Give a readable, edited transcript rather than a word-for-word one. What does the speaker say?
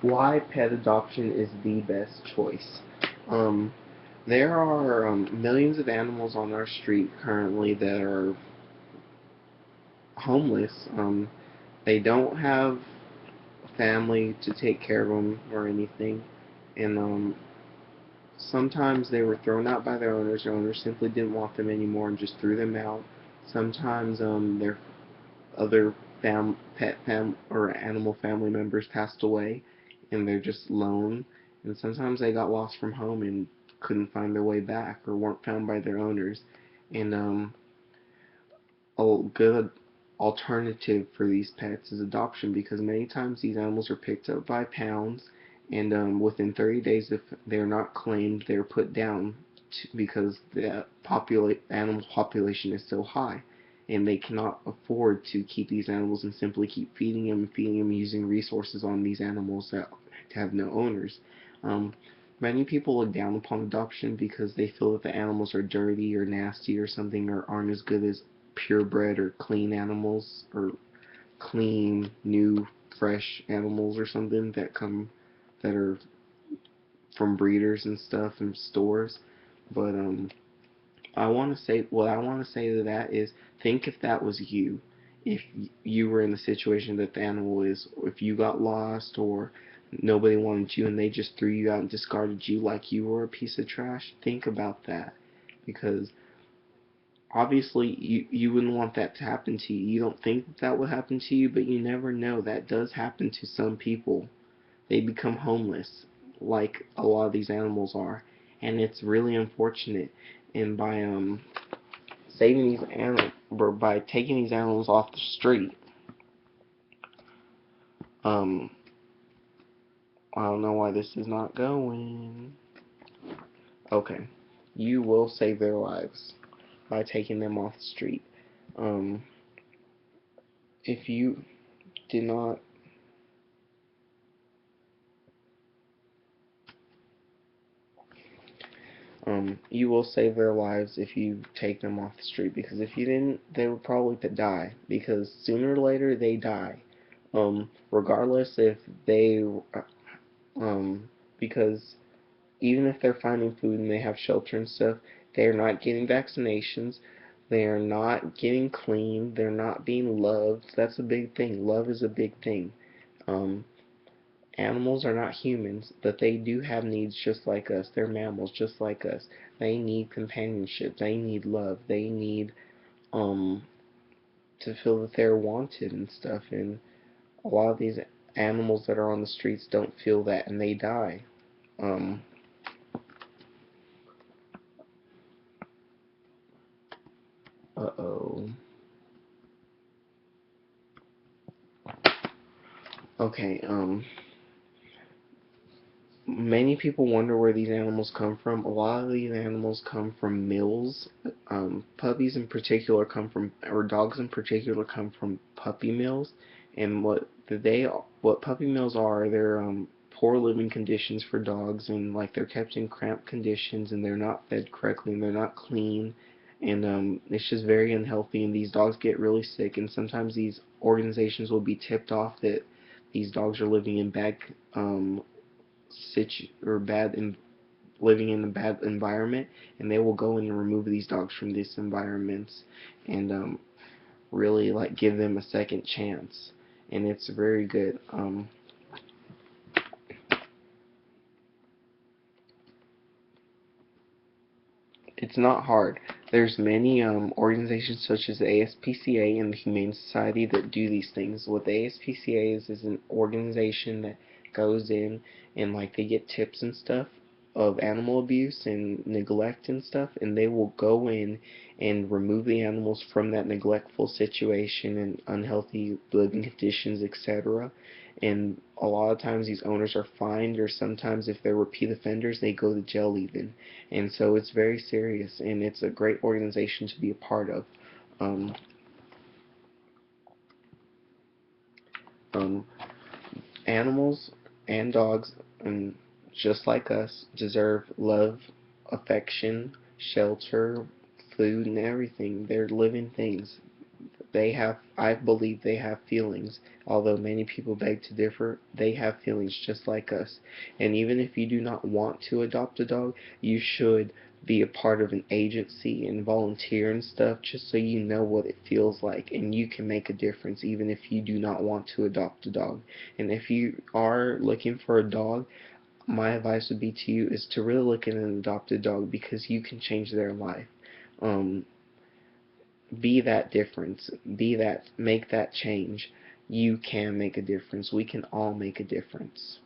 why pet adoption is the best choice. Um, there are millions of animals on our street currently that are homeless. They don't have a family to take care of them or anything, and sometimes they were thrown out by their owners. Their owners simply didn't want them anymore and just threw them out. Sometimes their other pet or animal family members passed away, and they're just lone. And sometimes they got lost from home and couldn't find their way back or weren't found by their owners. And a good alternative for these pets is adoption because many times these animals are picked up by pounds, and within 30 days, if they're not claimed, they're put down because the animal population is so high, and they cannot afford to keep these animals and simply keep feeding them, using resources on these animals that have no owners. Um, Many people look down upon adoption because they feel that the animals are dirty or nasty or something, or aren't as good as purebred or clean animals, or clean, new, fresh animals or something that are from breeders and stuff and stores. But what I want to say to that is, think if that was you, if you were in the situation that the animal is, if you got lost or nobody wanted you and they just threw you out and discarded you like you were a piece of trash. Think about that, because obviously you wouldn't want that to happen to you. You don't think that, that would happen to you, but you never know. That does happen to some people. They become homeless, like a lot of these animals are, and it's really unfortunate. And by saving these animals, or by taking these animals off the street, um, I don't know why this is not going. Okay, you will save their lives by taking them off the street. Um, if you did not you will save their lives if you take them off the street, because if you didn't, they would probably die, because sooner or later they die. Regardless if they, um, because even if they're finding food and they have shelter and stuff, they're not getting vaccinations, they are not getting clean, they're not being loved. That's a big thing. Love is a big thing. Um, Animals are not humans, but they do have needs just like us. They're mammals just like us. They need companionship. They need love. They need um to feel that they're wanted and stuff. And a lot of these animals that are on the streets don't feel that, and they die. Um, uh-oh. Okay, many people wonder where these animals come from. A lot of these animals come from mills. Puppies in particular come from, or dogs in particular come from puppy mills. And what puppy mills are, they're poor living conditions for dogs, and like they're kept in cramped conditions, and they're not fed correctly, and they're not clean, and it's just very unhealthy. And these dogs get really sick, and sometimes these organizations will be tipped off that these dogs are living in bad or living in a bad environment, and they will go in and remove these dogs from these environments, and really like give them a second chance, and it's very good. It's not hard. There's many organizations such as the ASPCA and the Humane Society that do these things. What the ASPCA is an organization that goes in and like they get tips and stuff of animal abuse and neglect and stuff, and they will go in and remove the animals from that neglectful situation and unhealthy living conditions, etc. And a lot of times these owners are fined, or sometimes if they're repeat offenders, they go to jail even. And so it's very serious, and it's a great organization to be a part of. Um, um, Animals and dogs, and just like us, deserve love, affection, shelter, food, and everything. They're living things. I believe they have feelings. Although many people beg to differ, they have feelings just like us. And even if you do not want to adopt a dog, you should be a part of an agency and volunteer and stuff just so you know what it feels like, and you can make a difference even if you do not want to adopt a dog. And if you are looking for a dog, my advice would be to you is to really look at an adopted dog because you can change their life. Um, be that difference. Make that change. You can make a difference. We can all make a difference.